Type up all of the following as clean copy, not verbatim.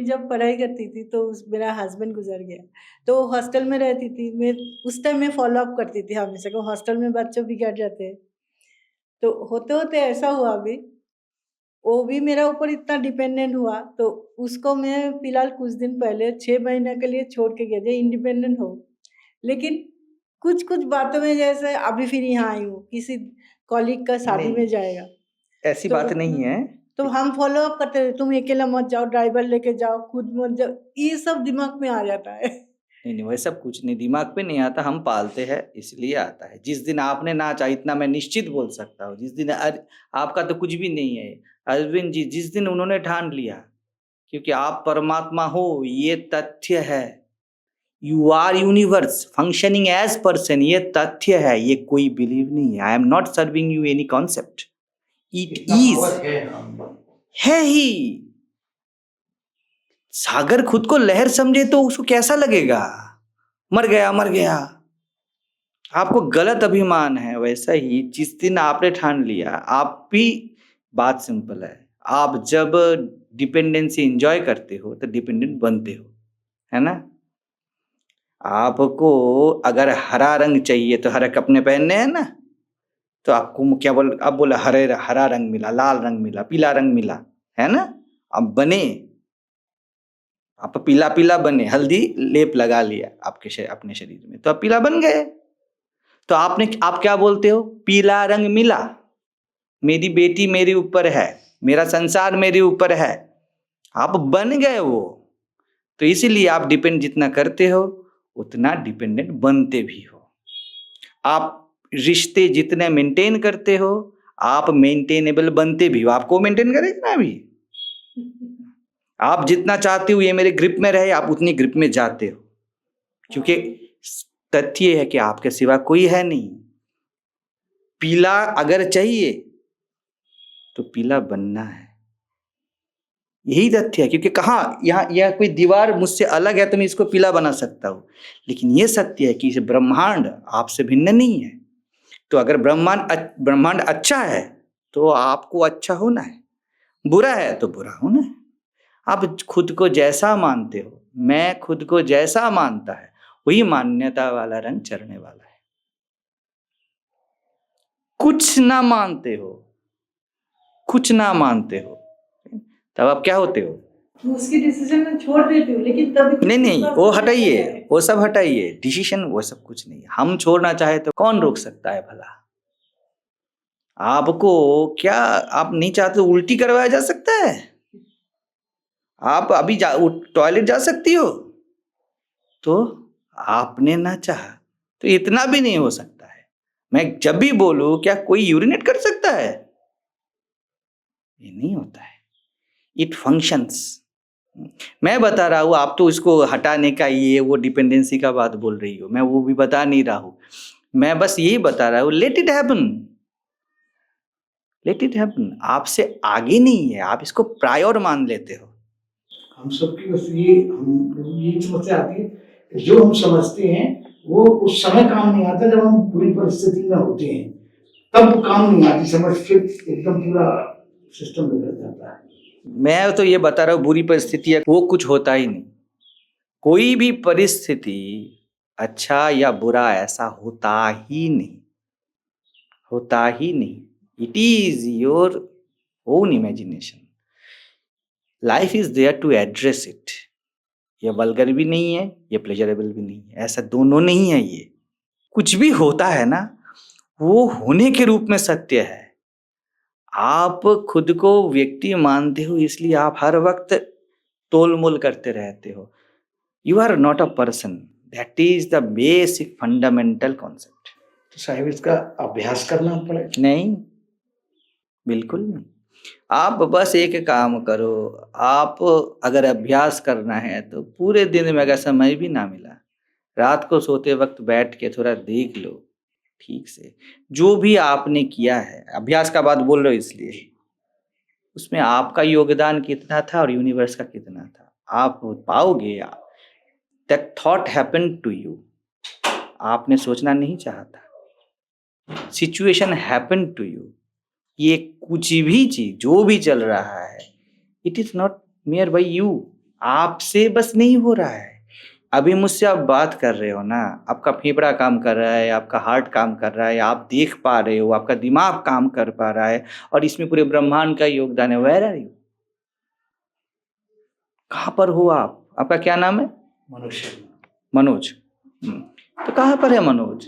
जब पढ़ाई करती थी तो मेरा हस्बैंड गुजर गया, तो हॉस्टल में रहती थी मैं। उस टाइम मैं फॉलो अप करती थी हमेशा को, हॉस्टल में बच्चे बिगड़ जाते हैं। तो होते होते ऐसा हुआ अभी, वो भी मेरा ऊपर इतना डिपेंडेंट हुआ, तो उसको मैं फिलहाल कुछ दिन पहले 6 महीने के लिए छोड़ के गया, इंडिपेंडेंट हो। लेकिन कुछ कुछ बातों में जैसे अभी फिर यहाँ आई हूँ, किसी कॉलीग का शादी में जाएगा, ऐसी तो बात नहीं है। तो हम फॉलो अप करते थे, तुम अकेला मत जाओ, ड्राइवर लेके जाओ, खुद मत जाओ, ये सब दिमाग में आ जाता है। नहीं, वह सब कुछ नहीं दिमाग पे नहीं आता, हम पालते हैं इसलिए आता है। जिस दिन आपने ना चाहा, इतना मैं निश्चित बोल सकता हूँ, जिस दिन आपका तो कुछ भी नहीं है अरविंद जी, जिस दिन उन्होंने ठान लिया क्योंकि आप परमात्मा हो, ये तथ्य है, you are universe functioning as person, ये तथ्य है, ये कोई बिलीव नहीं है। I am not serving you any concept, it is है ही। सागर खुद को लहर समझे तो उसको कैसा लगेगा, मर गया मर गया, आपको गलत अभिमान है। वैसा ही जिस दिन आपने ठान लिया, आप भी, बात सिंपल है, आप जब डिपेंडेंसी एंजॉय करते हो तो डिपेंडेंट बनते हो, है ना। आपको अगर हरा रंग चाहिए तो हरे कपड़े पहनने हैं ना, तो आपको क्या बोल, अब बोला हरा रंग मिला, लाल रंग मिला, पीला रंग मिला, है ना। अब बने, आप पीला पीला बने, हल्दी लेप लगा लिया आपके अपने शरीर में, तो आप पीला बन गए। तो आप क्या बोलते हो, पीला रंग मिला, मेरी बेटी मेरे ऊपर है, मेरा संसार मेरे ऊपर है, आप बन गए वो। तो इसीलिए आप डिपेंड जितना करते हो उतना डिपेंडेंट बनते भी हो। आप रिश्ते जितने मेंटेन करते हो आप मेंटेनेबल बनते भी हो। आपको मेंटेन करेगा ना, अभी आप जितना चाहते हो ये मेरे ग्रिप में रहे, आप उतनी ग्रिप में जाते हो, क्योंकि तथ्य है कि आपके सिवा कोई है नहीं। पीला अगर चाहिए तो पीला बनना है, यही तथ्य है। क्योंकि कहाँ यहाँ कोई दीवार मुझसे अलग है तो मैं इसको पीला बना सकता हूँ, लेकिन ये सत्य है कि इस ब्रह्मांड आपसे भिन्न नहीं है। तो अगर ब्रह्मांड अच्छा है तो आपको अच्छा होना है, बुरा है तो बुरा होना है। आप खुद को जैसा मानते हो, मैं खुद को जैसा मानता है, वही मान्यता वाला रंग चढ़ने वाला है। कुछ ना मानते हो, कुछ ना मानते हो, तब आप क्या होते हो, उसकी डिसीजन में छोड़ देती हूँ, लेकिन तभी नहीं वो हटाइए, वो सब हटाइए, डिसीजन वो सब कुछ नहीं। हम छोड़ना चाहे तो कौन रोक सकता है भला। आपको क्या, आप नहीं चाहते तो उल्टी करवाया जा सकता है। आप अभी टॉयलेट जा सकती हो, तो आपने ना चाहा तो इतना भी नहीं हो सकता है। मैं जब भी बोलूं क्या कोई यूरिनेट कर सकता है, ये नहीं होता है, इट फंक्शंस। मैं बता रहा हूं, आप तो इसको हटाने का ये वो डिपेंडेंसी का बात बोल रही हो, मैं वो भी बता नहीं रहा हूं। मैं बस यही बता रहा हूं, let it happen, let it happen. आपसे आगे नहीं है, आप इसको प्रायोर मान लेते हो। हम सबकी बस ये समस्या आती है, जो हम समझते हैं वो उस समय काम नहीं आता, जब हम पूरी परिस्थिति में होते हैं तब काम नहीं आती समझ, फिर एकदम पूरा सिस्टम बिगड़ जाता है। मैं तो ये बता रहा हूँ, बुरी परिस्थिति है वो कुछ होता ही नहीं। कोई भी परिस्थिति अच्छा या बुरा ऐसा होता ही नहीं, होता ही नहीं। It is your own imagination. Life is there to address it. ये वल्गर भी नहीं है, ये प्लेजरेबल भी नहीं है, ऐसा दोनों नहीं है। ये कुछ भी होता है ना, वो होने के रूप में सत्य है। आप खुद को व्यक्ति मानते हो इसलिए आप हर वक्त तोल मोल करते रहते हो। You are not a person, that is the basic fundamental concept. तो साहिब इसका अभ्यास करना पड़ेगा? नहीं, बिल्कुल नहीं। आप बस एक काम करो, आप अगर अभ्यास करना है तो पूरे दिन में अगर समय भी ना मिला, रात को सोते वक्त बैठ के थोड़ा देख लो ठीक से, जो भी आपने किया है। अभ्यास का बात बोल रहे हो इसलिए, उसमें आपका योगदान कितना था और यूनिवर्स का कितना था, आप पाओगे। That thought happen to you, आपने सोचना नहीं चाहा था, सिचुएशन हैपन टू यू। ये कुछ भी चीज जो भी चल रहा है, it is not mayor by you, आपसे बस नहीं हो रहा है। अभी मुझसे आप बात कर रहे हो ना, आपका फेफड़ा काम कर रहा है, आपका हार्ट काम कर रहा है, आप देख पा रहे हो, आपका दिमाग काम कर पा रहा है, और इसमें पूरे ब्रह्मांड का योगदान है। Where are you? कहाँ पर हो आप? आपका क्या नाम है? मनुष्य। मनोज। तो कहाँ पर है मनोज?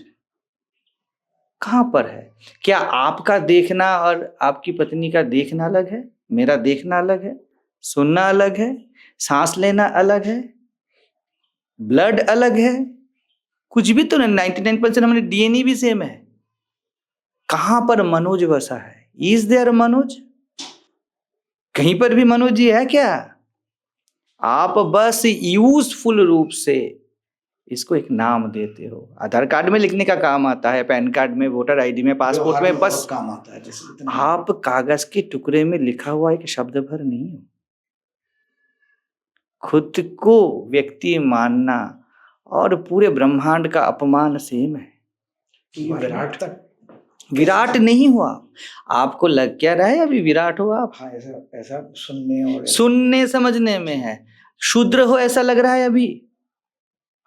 कहाँ पर है? क्या आपका देखना और आपकी पत्नी का देखना अलग है? मेरा देखना अलग है, सुनना अलग है, सांस लेना अलग है, ब्लड अलग है, कुछ भी तो नहीं। 99% हमारे डीएनए भी सेम है। कहां पर मनोज बसा है? Is there Manoj? कहीं पर भी मनोज जी है क्या? आप बस यूजफुल रूप से इसको एक नाम देते हो। आधार कार्ड में लिखने का काम आता है, पैन कार्ड में, वोटर आईडी में, पासपोर्ट में, बस काम आता है। जैसे आप कागज के टुकड़े में लिखा हुआ एक शब्द भर नहीं हो। खुद को व्यक्ति मानना और पूरे ब्रह्मांड का अपमान सेम है। विराट तक विराट नहीं हुआ। आपको लग क्या रहा है अभी विराट हो आप? हाँ, ऐसा ऐसा सुनने और सुनने समझने में है। शूद्र हो ऐसा लग रहा है अभी?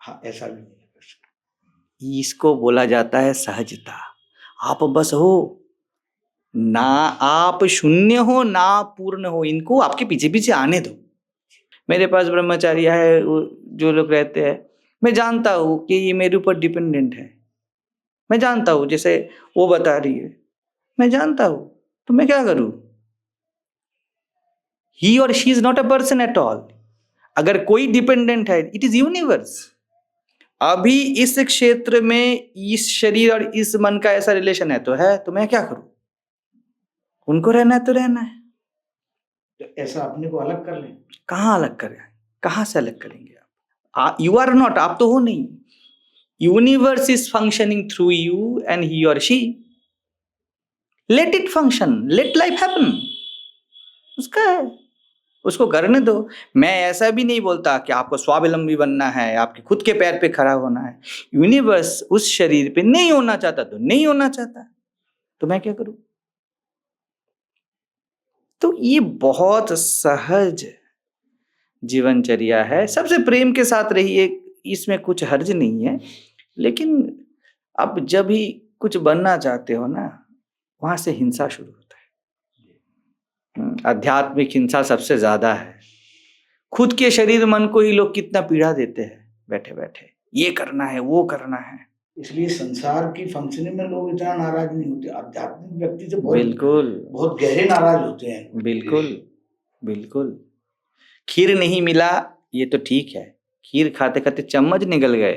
हाँ, ऐसा भी नहीं। इसको बोला जाता है सहजता। आप बस हो ना, आप शून्य हो ना पूर्ण हो। इनको आपके पीछे पीछे आने दो। मेरे पास ब्रह्मचारी है, जो लोग रहते हैं, मैं जानता हूं कि ये मेरे ऊपर डिपेंडेंट है। मैं जानता हूं, जैसे वो बता रही है, मैं जानता हूं, तो मैं क्या करूं? ही और she is not a person at all. अगर कोई डिपेंडेंट है, इट इज यूनिवर्स। अभी इस क्षेत्र में इस शरीर और इस मन का ऐसा रिलेशन है तो मैं क्या करूं? उनको रहना है तो रहना है। तो ऐसा अपने को अलग कर लें। कहां अलग करें? कहां से अलग करेंगे आप? यू आर नॉट, आप तो हो नहीं। Universe is functioning through you and he और she. Let it function, let life happen. उसका है, उसको करने दो। मैं ऐसा भी नहीं बोलता कि आपको स्वावलंबी बनना है, आपके खुद के पैर पे खड़ा होना है। यूनिवर्स उस शरीर पे नहीं होना चाहता तो नहीं होना चाहता, तो मैं क्या करूं? तो ये बहुत सहज जीवनचर्या है। सबसे प्रेम के साथ रहिए, इसमें कुछ हर्ज नहीं है। लेकिन अब जब भी कुछ बनना चाहते हो ना, वहां से हिंसा शुरू होता है। आध्यात्मिक हिंसा सबसे ज्यादा है। खुद के शरीर मन को ही लोग कितना पीड़ा देते हैं बैठे बैठे, ये करना है वो करना है। इसलिए संसार की फंक्शनिंग में लोग इतना नाराज नहीं होते। आध्यात्मिक व्यक्ति से बिल्कुल बहुत गहरे नाराज होते हैं। बिल्कुल बिल्कुल। खीर नहीं मिला ये तो ठीक है, खीर खाते खाते चम्मच निकल गए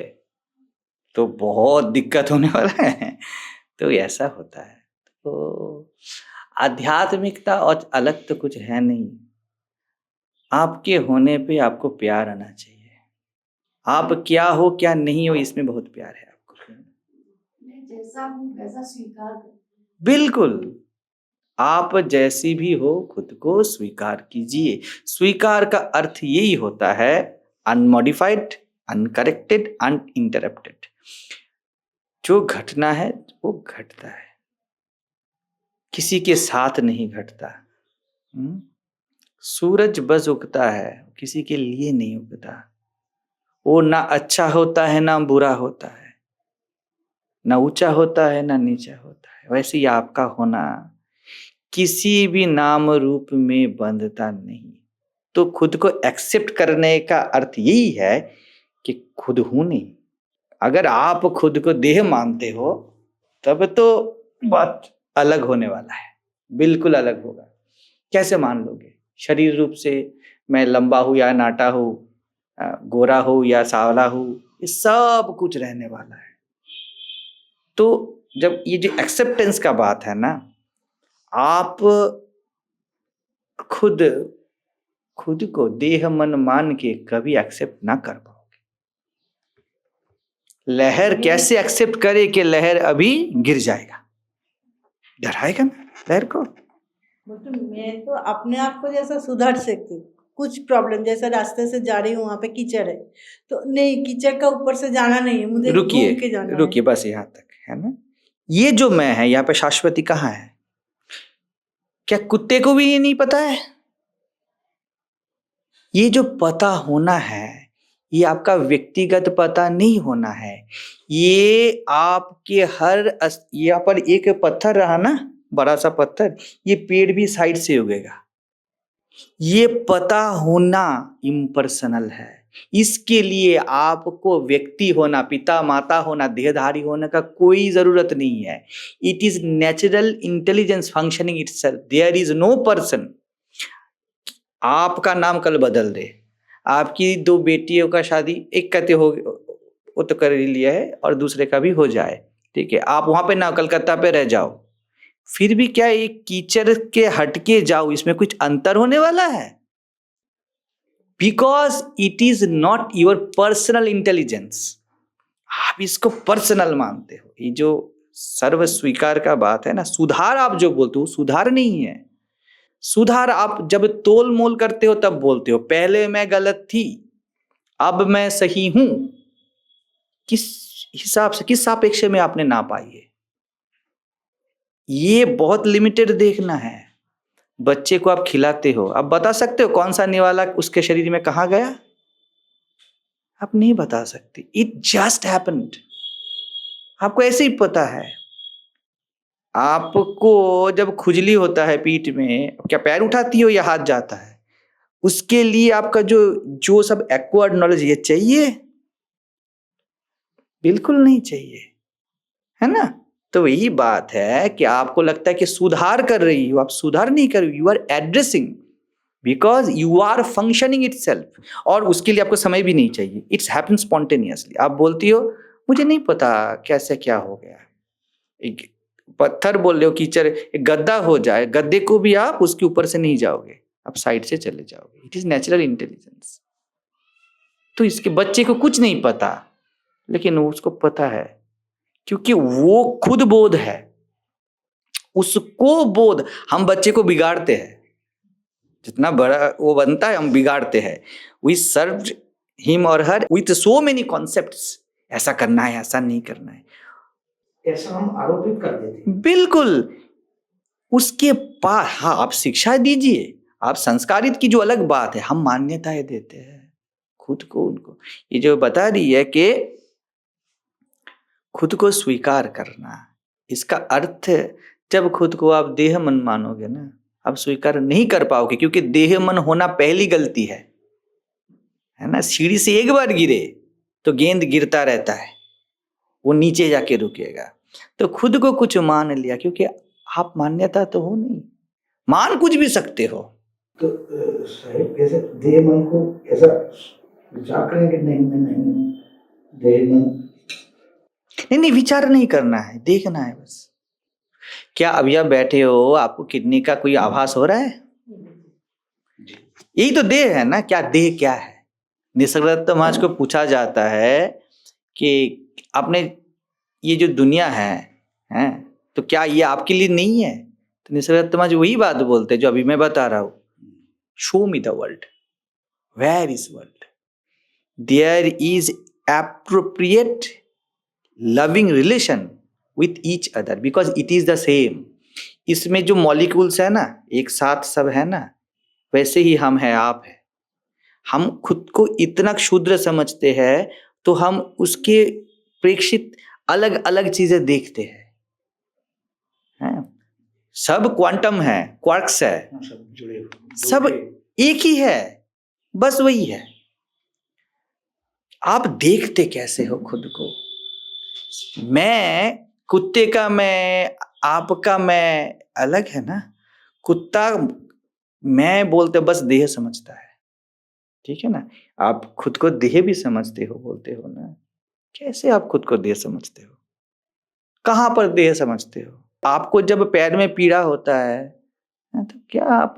तो बहुत दिक्कत होने वाला है। तो ऐसा होता है। तो आध्यात्मिकता और अलग तो कुछ है नहीं। आपके होने पे आपको प्यार आना चाहिए। आप क्या हो क्या नहीं हो, इसमें बहुत प्यार है आपको। मैं जैसा हूँ वैसा स्वीकार कर। बिल्कुल, आप जैसी भी हो खुद को स्वीकार कीजिए। स्वीकार का अर्थ यही होता है अनमॉडिफाइड, अनकरेक्टेड, अनइंटरप्टेड। जो घटना है वो घटता है, किसी के साथ नहीं घटता। सूरज बस उगता है, किसी के लिए नहीं उगता। वो ना अच्छा होता है ना बुरा होता है, ना ऊंचा होता है ना नीचा होता है। वैसे ही आपका होना किसी भी नाम रूप में बंधता नहीं। तो खुद को एक्सेप्ट करने का अर्थ यही है कि खुद हूं नहीं। अगर आप खुद को देह मानते हो तब तो बात अलग होने वाला है, बिल्कुल अलग होगा। कैसे मान लोगे? शरीर रूप से मैं लंबा हूं या नाटा हूं, गोरा हूं या सावला हूं, ये सब कुछ रहने वाला है। तो जब ये जो एक्सेप्टेंस का बात है ना, आप खुद को देह मन मान के कभी एक्सेप्ट ना कर पाओगे। लहर कैसे एक्सेप्ट करे कि लहर अभी गिर जाएगा? डराएगा ना लहर को। मैं तो अपने आप को जैसा सुधार सकती हूँ। कुछ प्रॉब्लम, जैसे रास्ते से जा रही हूँ, वहां पे कीचड़ है तो नहीं, कीचड़ का ऊपर से जाना नहीं है, मुझे घूम के जाना है। रुकिए, बस यहाँ तक है ना। ये जो मैं है यहाँ पे शाश्वती कहाँ है? क्या कुत्ते को भी ये नहीं पता है? ये जो पता होना है, ये आपका व्यक्तिगत पता नहीं होना है। ये आपके यहाँ पर एक पत्थर रहा ना, बड़ा सा पत्थर, ये पेड़ भी साइड से उगेगा। ये पता होना इम्पर्सनल है। इसके लिए आपको व्यक्ति होना, पिता माता होना, देहधारी होने का कोई जरूरत नहीं है। It is natural intelligence functioning itself. There is no person. आपका नाम कल बदल दे, आपकी 2 बेटियों का शादी, एक कहते हो वो तो कर ही लिया है और दूसरे का भी हो जाए, ठीक है, आप वहां पे ना कलकत्ता पे रह जाओ, फिर भी क्या एक कीचड़ के हटके जाओ, इसमें कुछ अंतर होने वाला है? Because it is not your personal intelligence. आप इसको पर्सनल मानते हो। ये जो सर्व स्वीकार का बात है ना, सुधार आप जो बोलते हो सुधार नहीं है। सुधार आप जब तोल मोल करते हो तब बोलते हो, पहले मैं गलत थी अब मैं सही हूं। किस हिसाब से, किस सापेक्ष में आपने ना पाई है? ये बहुत लिमिटेड देखना है। बच्चे को आप खिलाते हो, आप बता सकते हो कौन सा निवाला उसके शरीर में कहां गया? आप नहीं बता सकते। It just happened. आपको ऐसे ही पता है। आपको जब खुजली होता है पीठ में, क्या पैर उठाती हो या हाथ जाता है? उसके लिए आपका जो सब एक्वायर्ड नॉलेज ये चाहिए? बिल्कुल नहीं चाहिए, है ना? तो यही बात है कि आपको लगता है कि सुधार कर रही हो, आप सुधार नहीं कर रही, you are addressing, because you are functioning itself. और उसके लिए आपको समय भी नहीं चाहिए। It's happen spontaneously. आप बोलती हो मुझे नहीं पता कैसे क्या हो गया। एक पत्थर बोल रहे हो, कीचड़, एक गद्दा हो जाए, गद्दे को भी आप उसके ऊपर से नहीं जाओगे, आप साइड से चले जाओगे। It is natural intelligence. तो इसके बच्चे को कुछ नहीं पता, लेकिन उसको पता है, क्योंकि वो खुद बोध है, उसको बोध। हम बच्चे को बिगाड़ते हैं, जितना बड़ा वो बनता है हम बिगाड़ते हैं। वी सर्व हिम और her with so many concepts, ऐसा करना है, ऐसा नहीं करना है, ऐसा हम आरोपित कर देते हैं। बिल्कुल। उसके पास, हाँ, आप शिक्षा दीजिए, आप संस्कारित की जो अलग बात है, हम मान्यताएं देते हैं खुद को उनको। ये जो बता रही है कि खुद को स्वीकार करना, इसका अर्थ जब खुद को आप देह मन मानोगे ना, आप स्वीकार नहीं कर पाओगे, क्योंकि देह मन होना पहली गलती है ना? सीढ़ी से एक बार गिरे तो गेंद गिरता रहता है, वो नीचे जाके रुकेगा। तो खुद को कुछ मान लिया, क्योंकि आप मान्यता तो हो नहीं, मान कुछ भी सकते हो। तो साहिब कैसे देह मन को ऐसा विचार करें कि नहीं मैं नहीं हूं, देह मन नहीं, विचार नहीं करना है, देखना है बस। क्या अभी आप बैठे हो, आपको किडनी का कोई आभास हो रहा है? यही तो देह है ना। क्या देह क्या है? निसर्गदत्त महाराज को पूछा जाता है कि आपने ये जो दुनिया है तो क्या ये आपके लिए नहीं है? तो निसर्गदत्त महाराज वही बात बोलते हैं जो अभी मैं बता रहा हूं। Show me the world, where is world? There is appropriate loving relation with each other, because it is the same. इसमें जो मॉलिक्यूल्स है ना, एक साथ सब है ना, वैसे ही हम हैं, आप है। हम खुद को इतना क्षुद्र समझते हैं तो हम उसके प्रेक्षित अलग अलग चीजें देखते हैं। सब क्वांटम है, क्वार्क्स है, सब जुड़े हुए, सब एक ही है, बस वही है। आप देखते कैसे हो खुद को? मैं, कुत्ते का मैं, आपका मैं अलग है ना। कुत्ता मैं बोलते बस देह समझता है, ठीक है ना? आप खुद को देह भी समझते हो, बोलते हो ना। कैसे आप खुद को देह समझते हो? कहां पर देह समझते हो? आपको जब पैर में पीड़ा होता है तो क्या आप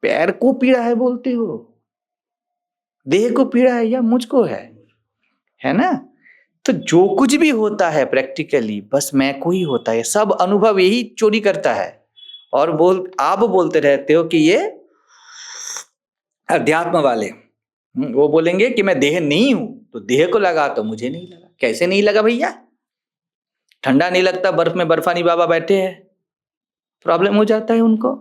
पैर को पीड़ा है बोलते हो? देह को पीड़ा है या मुझको है ना? तो जो कुछ भी होता है प्रैक्टिकली बस मैं को ही होता है। सब अनुभव यही चोरी करता है। और आप बोलते रहते हो कि ये अध्यात्म वाले, वो बोलेंगे कि मैं देह नहीं हूं, तो देह को लगा तो मुझे नहीं लगा। कैसे नहीं लगा भैया? ठंडा नहीं लगता, बर्फ में बर्फानी बाबा बैठे हैं, प्रॉब्लम हो जाता है उनको।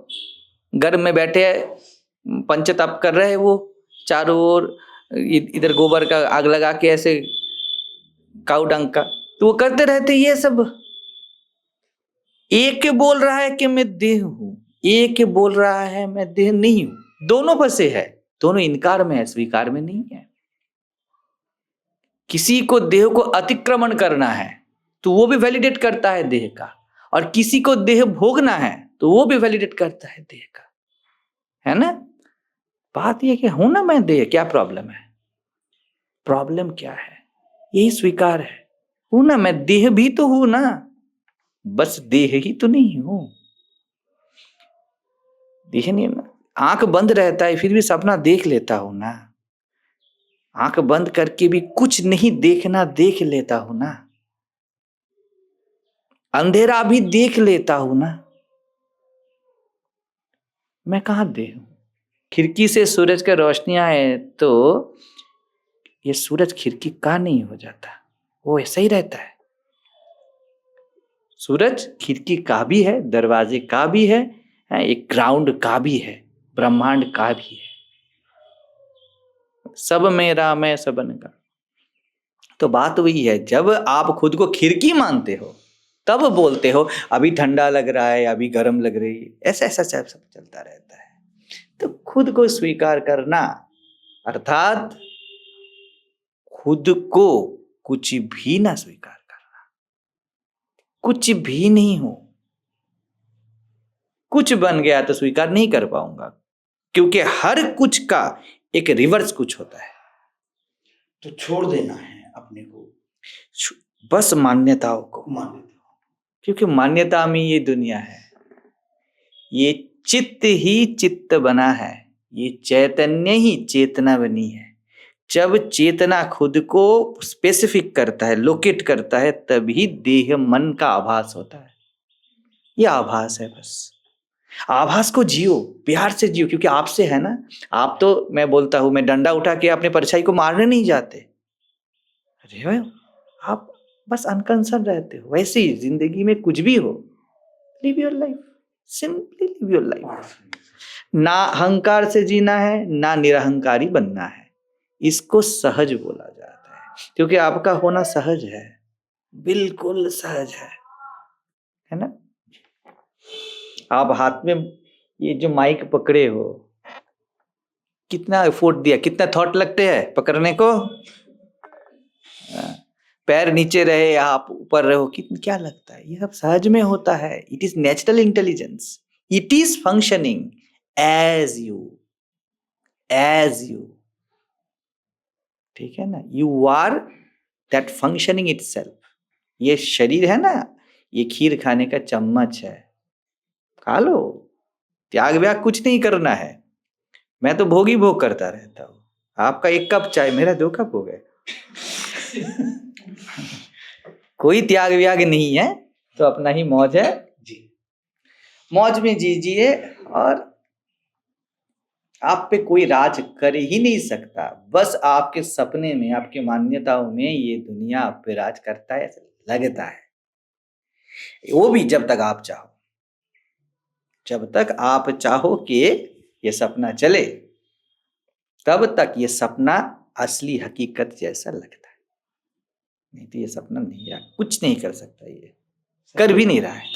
गर्म में बैठे हैं, पंच तप कर रहे हैं वो, चारों ओर इधर गोबर का आग लगा के ऐसे काऊ डंग का, तो वो करते रहते ये सब। एक बोल रहा है कि मैं देह हूं, एक बोल रहा है मैं देह नहीं हूं, दोनों फंसे है, दोनों इनकार में है, स्वीकार में नहीं है। किसी को देह को अतिक्रमण करना है तो वो भी वैलिडेट करता है देह का, और किसी को देह भोगना है तो वो भी वैलिडेट करता है देह का, है ना। बात यह कि हूं ना मैं देह, क्या प्रॉब्लम है? प्रॉब्लम क्या है? यही स्वीकार है, हूं ना मैं देह भी तो हूं ना, बस देह ही तो नहीं हूं। देह नहीं ना, आंख बंद रहता है फिर भी सपना देख लेता हूं ना, आंख बंद करके भी कुछ नहीं देखना देख लेता हूं ना, अंधेरा भी देख लेता हूं ना। मैं कहां देह हूं? खिड़की से सूरज का रोशनी आए तो ये सूरज खिड़की का नहीं हो जाता, वो ऐसा ही रहता है। सूरज खिड़की का भी है, दरवाजे का भी है, एक ग्राउंड का भी है, ब्रह्मांड का भी है, सब मेरा मैं सबन का। तो बात वही है, जब आप खुद को खिड़की मानते हो तब बोलते हो अभी ठंडा लग रहा है, अभी गर्म लग रही है, ऐसा ऐसा सब चलता रहता है। तो खुद को स्वीकार करना अर्थात खुद को कुछ भी ना स्वीकार करना, कुछ भी नहीं हो। कुछ बन गया तो स्वीकार नहीं कर पाऊंगा, क्योंकि हर कुछ का एक रिवर्स कुछ होता है। तो छोड़ देना है अपने को, बस मान्यताओं को, मान्यता, क्योंकि मान्यता में ये दुनिया है, ये चित्त ही चित्त बना है, ये चैतन्य ही चेतना बनी है। जब चेतना खुद को स्पेसिफिक करता है, लोकेट करता है, तभी देह मन का आभास होता है। ये आभास है, बस आभास को जियो, प्यार से जियो, क्योंकि आपसे है ना। आप तो, मैं बोलता हूं, मैं डंडा उठा के अपने परछाई को मारने नहीं जाते, अरे आप बस अनकंसर्न रहते हो। वैसे ही जिंदगी में कुछ भी हो, live your life, simply live your life. ना अहंकार से जीना है, ना निरहंकारी बनना है। इसको सहज बोला जाता है, क्योंकि आपका होना सहज है, बिल्कुल सहज है ना। आप हाथ में ये जो माइक पकड़े हो, कितना एफर्ट दिया, कितना थॉट लगते हैं पकड़ने को। पैर नीचे रहे, आप ऊपर रहो, कितना क्या लगता है, ये सब सहज में होता है। It is natural intelligence, it is functioning as you, ठीक है ना। You are that functioning itself. ये शरीर है ना, ये खीर खाने का चम्मच है, खा लो, त्याग व्याग कुछ नहीं करना है। मैं तो भोग ही भोग करता रहता हूं। आपका 1 कप चाय, मेरा 2 कप हो गए। कोई त्याग व्याग नहीं है, तो अपना ही मौज है जी, मौज में जीजिए। और आप पे कोई राज कर ही नहीं सकता, बस आपके सपने में, आपके मान्यताओं में ये दुनिया आप पे राज करता है, ऐसा लगता है। वो भी जब तक आप चाहो, जब तक आप चाहो कि ये सपना चले, तब तक ये सपना असली हकीकत जैसा लगता है। नहीं तो ये सपना नहीं, यार कुछ नहीं कर सकता, ये कर भी नहीं रहा है।